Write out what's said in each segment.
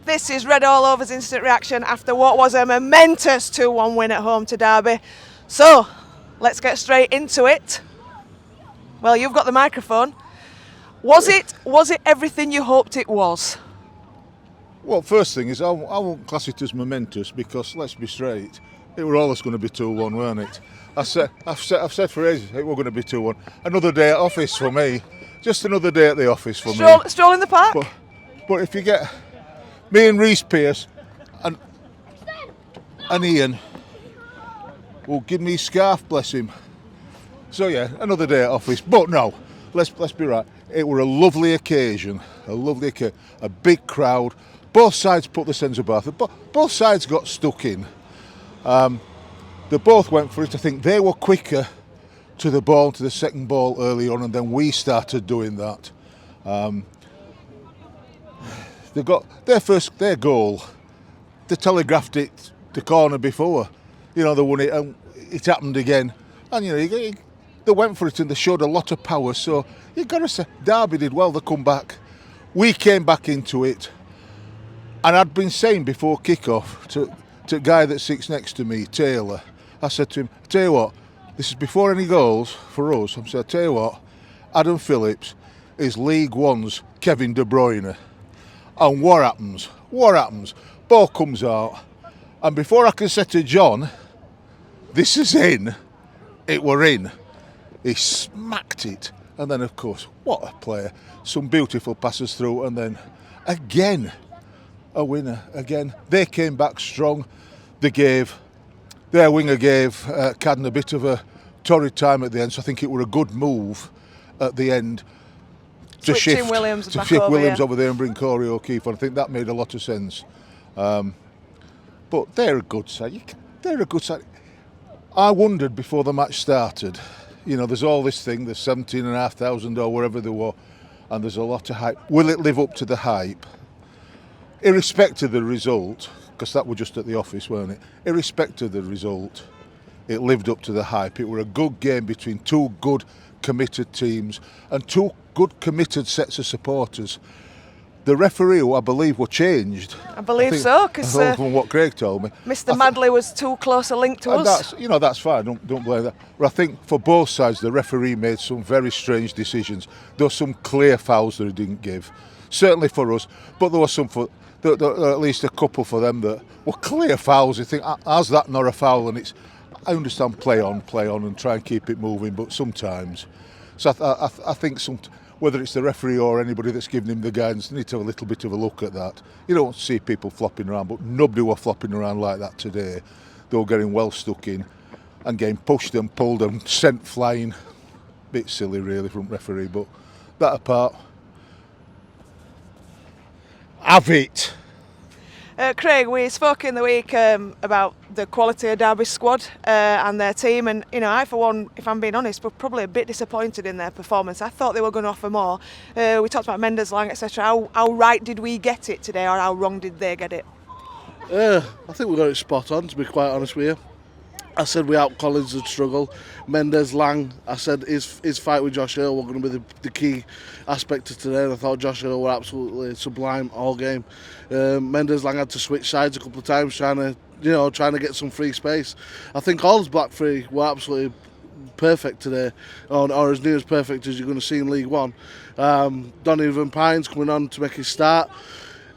This is Redallover's instant reaction after what was a momentous 2-1 win at home to Derby. So, let's get straight into it. Well, you've got the microphone. Was it everything you hoped it was? Well, first thing is I won't class it as momentous because, let's be straight, it were always going to be 2-1, weren't it? I've said for ages it were going to be 2-1. Another day at office for me. Just another day at the office for me. Stroll in the park? But if you get me and Reece Pearce and Ian will give me scarf, bless him. So yeah, another day at office. But no, let's be right. It were a lovely occasion, a big crowd. Both sides put the centre bath. Both sides got stuck in. They both went for it. I think they were quicker to the ball, to the second ball early on, and then we started doing that. They got their goal. They telegraphed it the corner before. They won it, and it happened again. And they went for it and they showed a lot of power. So you've got to say Derby did well. They come back. We came back into it, and I'd been saying before kick-off to a guy that sits next to me, Taylor. I said to him, I tell you what, this is before any goals for us. I said, I tell you what, Adam Phillips is League One's Kevin De Bruyne. And what happens? Ball comes out, and before I can say to John, this is in, it were in. He smacked it, and then of course, what a player. Some beautiful passes through, and then again, a winner again. They came back strong. Their winger gave Cadden a bit of a torrid time at the end, so I think it were a good move at the end to shift Williams over there and bring Corey O'Keefe on. I think that made a lot of sense. But they're a good side. I wondered before the match started, there's all this thing, there's 17,500 or wherever they were, and there's a lot of hype. Will it live up to the hype? Irrespective of the result, because that were just at the office, weren't it? Irrespective of the result, it lived up to the hype. It were a good game between two good, committed teams and two good, committed sets of supporters. The referee, who I believe, were changed. I believe so, because from what Craig told me, Mr. Madley was too close a link to us. That's fine. Don't blame that. But I think for both sides, the referee made some very strange decisions. There were some clear fouls that he didn't give, certainly for us. But there were some there were at least a couple for them that were clear fouls. You think, how's that not a foul? And I understand play on, and try and keep it moving. But sometimes, so I think whether it's the referee or anybody that's giving him the guidance, they need to have a little bit of a look at that. You don't see people flopping around, but nobody were flopping around like that today. They were getting well stuck in and getting pushed and pulled and sent flying. Bit silly really from referee, but that apart, have it. Craig, we spoke in the week about the quality of Derby's squad and their team, and I, for one, if I'm being honest, were probably a bit disappointed in their performance. I thought they were going to offer more. We talked about Mendes, Lang, etc. How right did we get it today, or how wrong did they get it? I think we got it spot on, to be quite honest with you. I said without Collins would struggle. Mendes, Lang, I said his fight with Josh Earl were going to be the key aspect of today, and I thought Josh Earl were absolutely sublime all game. Mendes, Lang had to switch sides a couple of times trying to get some free space. I think all his back three were absolutely perfect today, or as near as perfect as you're going to see in League One. Donovan Pines coming on to make his start.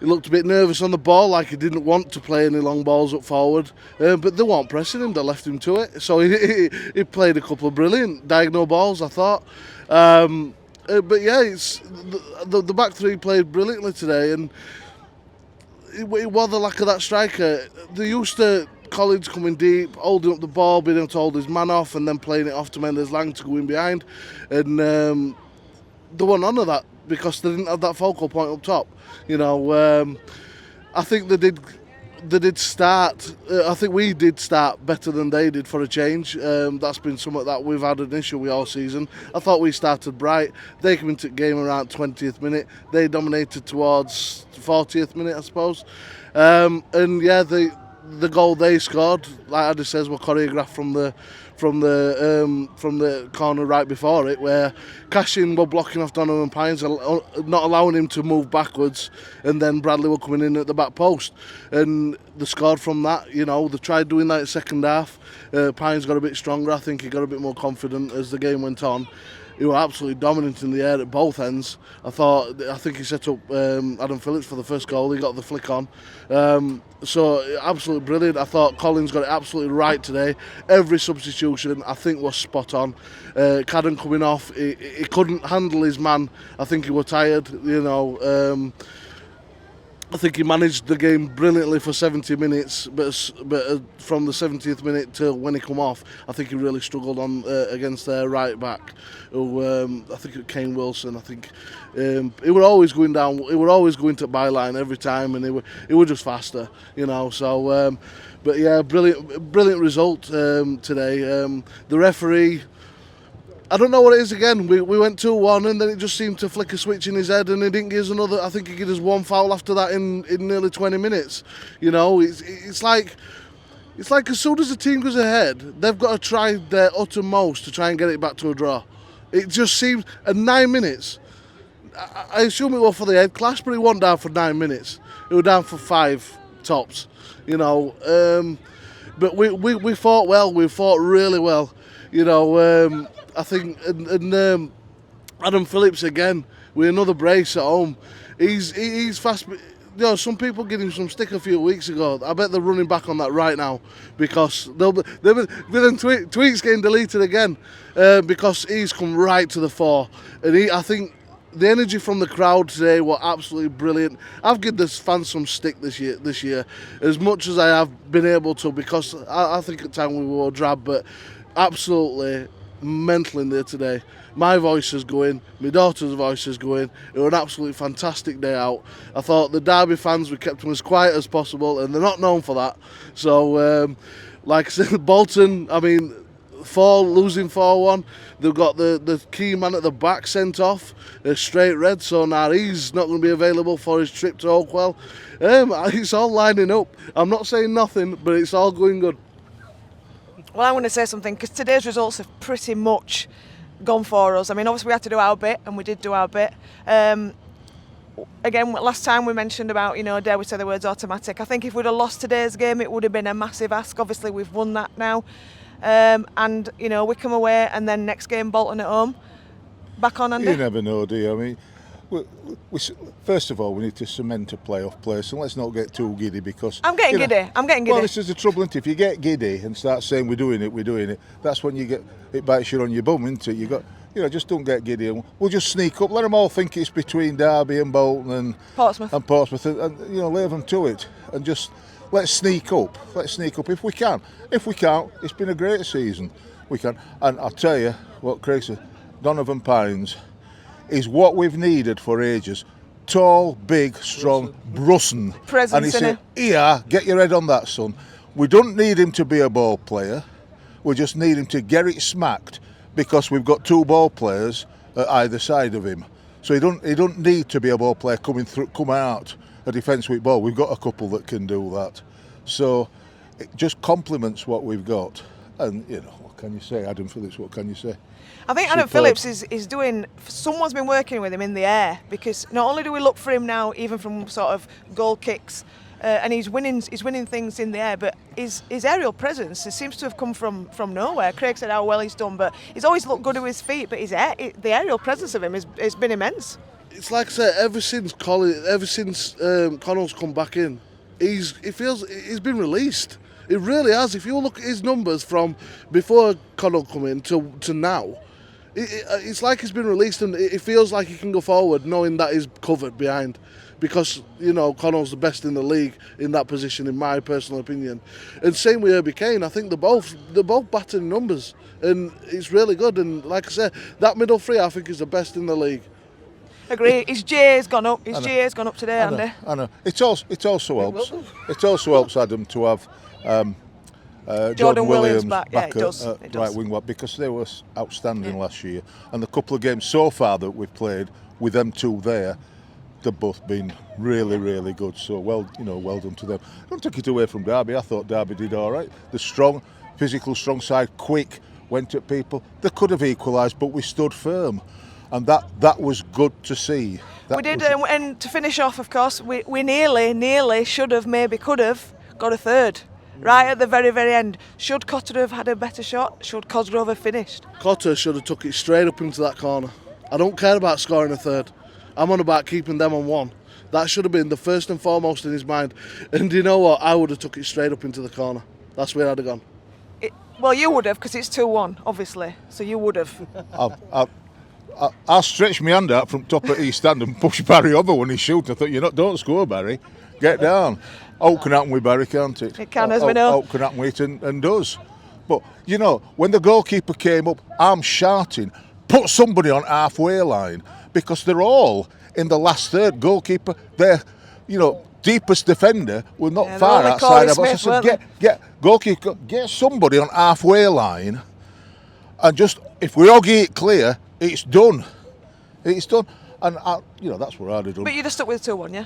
He looked a bit nervous on the ball, like he didn't want to play any long balls up forward. But they weren't pressing him, they left him to it. So he played a couple of brilliant diagonal balls, I thought. But yeah, the back three played brilliantly today, and it was the lack of that striker. They used to Collins coming deep, holding up the ball, being able to hold his man off, and then playing it off to Mendes Lang to go in behind. And they weren't on of that because they didn't have that focal point up top. I think they did start. I think we did start better than they did for a change. That's been something that we've had an issue with all season. I thought we started bright. They came into the game around 20th minute. They dominated towards 40th minute, I suppose. And yeah, the goal they scored, like Adi says, were choreographed from the corner right before it, where Cashin were blocking off Donovan Pines, not allowing him to move backwards, and then Bradley were coming in at the back post, and they scored from that. You know, they tried doing that in second half. Pines got a bit stronger. I think he got a bit more confident as the game went on. He was absolutely dominant in the air at both ends. I think he set up Adam Phillips for the first goal. He got the flick on. So absolutely brilliant. I thought Collins got it absolutely right today. Every substitution I think was spot on. Cadden coming off, he couldn't handle his man. I think he was tired. You know. I think he managed the game brilliantly for 70 minutes, but from the 70th minute till when he come off, I think he really struggled on against their right back, who I think it was Kane Wilson. I think he were always going down. He were always going to byline every time, and he were just faster, you know. So, but yeah, brilliant result today. The referee, I don't know what it is again. We went 2-1 and then it just seemed to flick a switch in his head and he didn't give us another. I think he gave us one foul after that in nearly 20 minutes. You know, it's like as soon as the team goes ahead, they've got to try their uttermost to try and get it back to a draw. It just seems, at 9 minutes, I assume it was for the head clash, but it wasn't down for 9 minutes. It was down for 5 tops, you know. But we fought well. We fought really well, you know. I think, and Adam Phillips again with another brace at home. He's fast. You know, some people gave him some stick a few weeks ago. I bet they're running back on that right now because they've been tweets getting deleted again because he's come right to the fore. And I think the energy from the crowd today were absolutely brilliant. I've given the fans some stick this year as much as I have been able to, because I think at times we were drab, but absolutely mental in there today. My voice is going, my daughter's voice is going. It was an absolutely fantastic day out. I thought the Derby fans, we kept them as quiet as possible, and they're not known for that. So, like I said, Bolton, I mean, losing 4-1. They've got the key man at the back sent off, straight red, so now he's not going to be available for his trip to Oakwell. It's all lining up. I'm not saying nothing, but it's all going good. Well, I want to say something because today's results have pretty much gone for us. I mean, obviously we had to do our bit, and we did do our bit. Again, last time we mentioned about, you know, dare we say the words automatic. I think if we'd have lost today's game, it would have been a massive ask. Obviously, we've won that now. And, you know, Wickham away, and then next game, Bolton at home. Back on, Andy? You never know, do you? I mean, first of all, we need to cement a playoff place, and let's not get too giddy because... I'm getting giddy. Well, this is the trouble, isn't it? If you get giddy and start saying we're doing it, that's when it bites you on your bum, isn't it? Just don't get giddy, and we'll just sneak up. Let them all think it's between Derby and Bolton and Portsmouth, and leave them to it, and just let's sneak up if we can. If we can't, it's been a great season. We can, and I'll tell you what, Craig said, Donovan Pines is what we've needed for ages. Tall, big, strong, Brusson. Presence, and he said, "Here, get your head on that, son." We don't need him to be a ball player. We just need him to get it smacked because we've got 2 ball players at either side of him. So he don't need to be a ball player coming out a defence with ball. We've got a couple that can do that. So it just complements what we've got. And, what can you say? Adam Phillips, what can you say? I think Adam Phillips is doing... Someone's been working with him in the air, because not only do we look for him now, even from sort of goal kicks, and he's winning things in the air, but his aerial presence seems to have come from nowhere. Craig said how well he's done, but he's always looked good with his feet, but the aerial presence of him has been immense. It's like I said, ever since Connell's come back in, he's been released. It really has. If you look at his numbers from before Connell come in to now, it's like he's been released, and it feels like he can go forward knowing that he's covered behind, because Connell's the best in the league in that position, in my personal opinion. And same with Herbie Kane. I think they're both batting numbers, and it's really good. And like I said, that middle three I think is the best in the league. Agree. His GA's gone up. His GA's gone up today, Andy. I know. It also helps. It also helps Adam to have Jordan Williams back at right wing back, because they were outstanding last year, and the couple of games so far that we've played with them 2 there, they've both been really good. So well done to them. Don't take it away from Derby. I thought Derby did all right. The strong, physical, strong side, quick, went at people. They could have equalised, but we stood firm, and that was good to see. We did, and to finish off, of course, we nearly should have, maybe could have got a third. Right at the very end. Should Cotter have had a better shot? Should Cosgrove have finished? Cotter should have took it straight up into that corner. I don't care about scoring a third. I'm on about keeping them on one. That should have been the first and foremost in his mind. And you know what? I would have took it straight up into the corner. That's where I'd have gone. Well, you would have, because it's 2-1, obviously. So you would have. I stretched my hand out from top of East Stand and pushed Barry over when he shot. I thought, don't score, Barry. Get down. Out can happen with Barry, can't it? It can, as we know. Out can happen with it and does. But, when the goalkeeper came up, I'm shouting, put somebody on halfway line, because they're all in the last third. Goalkeeper, their, deepest defender, were not far outside of us. I said, get goalkeeper, get somebody on halfway line, and just, if we all get it clear, it's done. It's done. And, that's what I'd have done. But you'd have stuck with 2-1, yeah?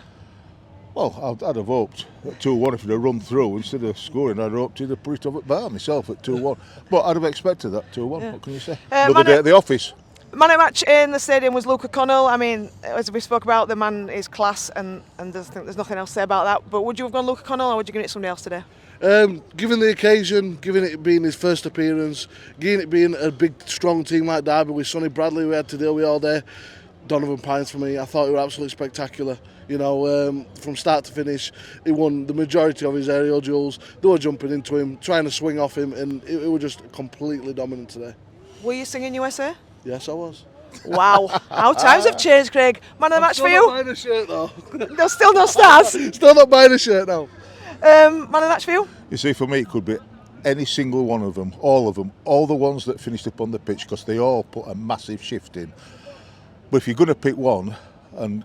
Well, I'd have hoped at 2-1 if he'd have run through instead of scoring. I'd have hoped he'd have put it up at bar myself at 2-1. But I'd have expected that 2-1. Yeah. What can you say? Another day at the office. Man of the match in the stadium was Luke O'Connell. I mean, as we spoke about, the man is class, and there's nothing else to say about that. But would you have gone Luke O'Connell, or would you give it somebody else today? Given the occasion, given it being his first appearance, given it being a big, strong team like Derby with Sonny Bradley we had to deal with all day, Donovan Pines for me. I thought he was absolutely spectacular. From start to finish, he won the majority of his aerial duels. They were jumping into him, trying to swing off him, and it was just completely dominant today. Were you singing USA? Yes, I was. Wow, how times have changed, Craig. Man of the match for you? Still not buying a shirt though. There's still no stars. Still not buying a shirt now. Man of the match for you? You see, for me, it could be any single one of them, all the ones that finished up on the pitch, because they all put a massive shift in. But if you're going to pick one, and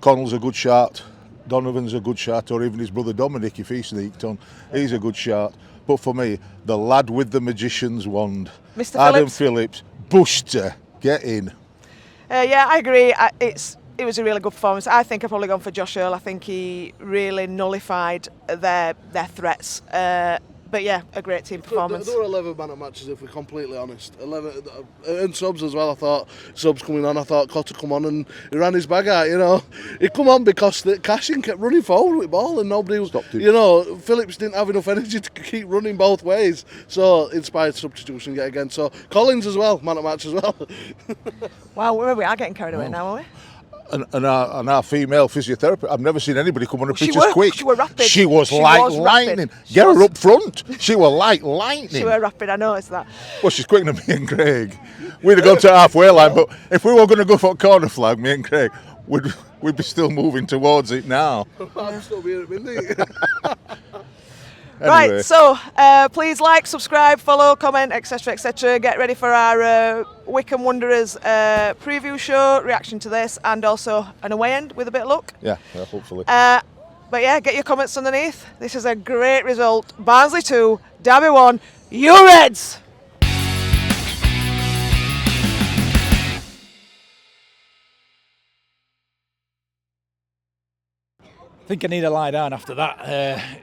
Connell's a good shot, Donovan's a good shot, or even his brother Dominic, if he sneaked on, he's a good shot. But for me, the lad with the magician's wand, Mr. Adam Phillips, Buster, get in. Yeah, I agree. It was a really good performance. I think I've probably gone for Josh Earl. I think he really nullified their threats. But yeah, a great team performance. There were 11 man at matches, if we're completely honest. 11, and subs as well. I thought subs coming on. I thought Cotter come on and he ran his bag out. He come on because the Cashin kept running forward with ball and nobody was. Stopped him. Phillips didn't have enough energy to keep running both ways. So inspired substitution yet again. So Collins as well, man at match as well. Wow, we are getting carried away now, are we? And our female physiotherapist, I've never seen anybody come on a pitch as quick. She was rapid. She was like lightning. Get her up front. She was like lightning. She was rapid, I noticed that. Well, she's quicker than me and Craig. We'd have gone to halfway line, but if we were going to go for a corner flag, me and Craig, we'd be still moving towards it now. I'm still being at midnight. Anyway. Right, so please like, subscribe, follow, comment, etc, etc. Get ready for our Wycombe Wanderers preview show, reaction to this, and also an away end with a bit of luck. Yeah, hopefully. But yeah, get your comments underneath. This is a great result. Barnsley 2, Derby 1, you Reds! I think I need to lie down after that.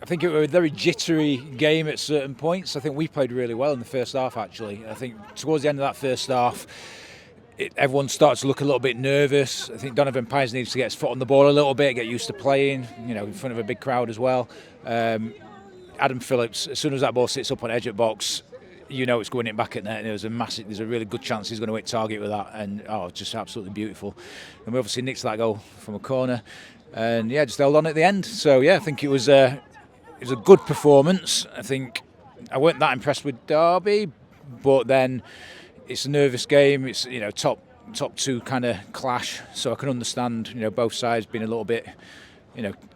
I think it was a very jittery game at certain points. I think we played really well in the first half, actually. I think towards the end of that first half, everyone started to look a little bit nervous. I think Donovan Pines needs to get his foot on the ball a little bit, get used to playing, in front of a big crowd as well. Adam Phillips, as soon as that ball sits up on edge at box, it's going in back at net, and there's a really good chance he's going to hit target with that, and just absolutely beautiful. And we obviously nicked that goal from a corner, and just held on at the end. So I think it was a good performance. I think I weren't that impressed with Derby, but then it's a nervous game. It's top two kind of clash, so I can understand both sides being a little bit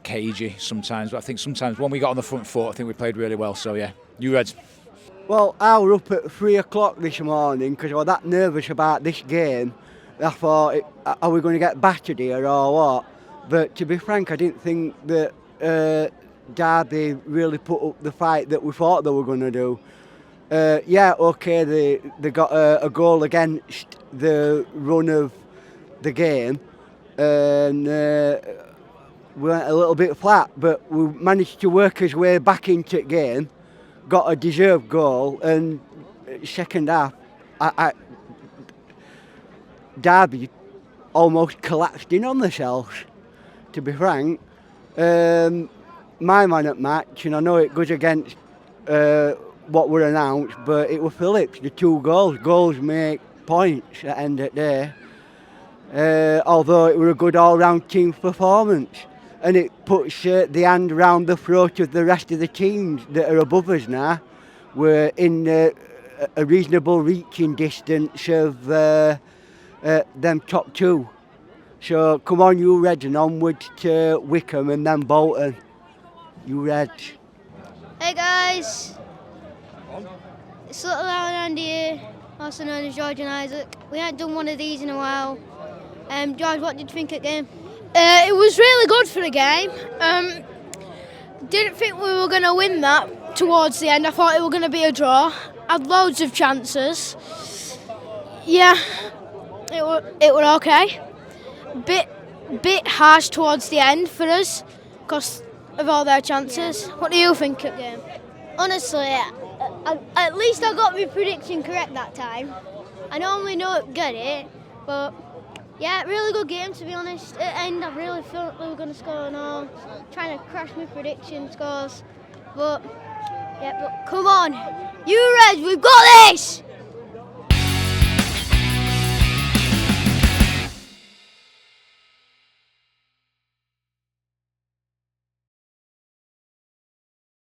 cagey sometimes. But I think sometimes when we got on the front foot, I think we played really well. So you Reds. Well, I was up at 3 o'clock this morning because I was that nervous about this game. I thought, are we going to get battered here or what? But to be frank, I didn't think that Derby really put up the fight that we thought they were going to do. They got a goal against the run of the game, and we went a little bit flat, but we managed to work his way back into the game, got a deserved goal, and second half, Derby almost collapsed in on themselves, to be frank. My man at match, and I know it goes against what were announced, but it was Phillips, the 2 goals. Goals make points at the end of the day. Although it was a good all-round team performance. And it puts the hand around the throat of the rest of the teams that are above us now. We're in a reasonable reaching distance of them top 2. So come on, you Reds, and onwards to Wickham and then Bolton. You Reds. Hey guys, it's little Alan Andy here, also known as George and Isaac. We haven't done one of these in a while. George, what did you think of the game? It was really good for the game. Didn't think we were going to win that towards the end. I thought it was going to be a draw. Had loads of chances. Yeah, it were okay. Bit harsh towards the end for us because of all their chances. What do you think of the game? Honestly, at least I got my prediction correct that time. I normally don't get it, but yeah, really good game to be honest. At the end, I really thought we were going to score and all. Trying to crash my prediction scores, but come on, you Reds, we've got this!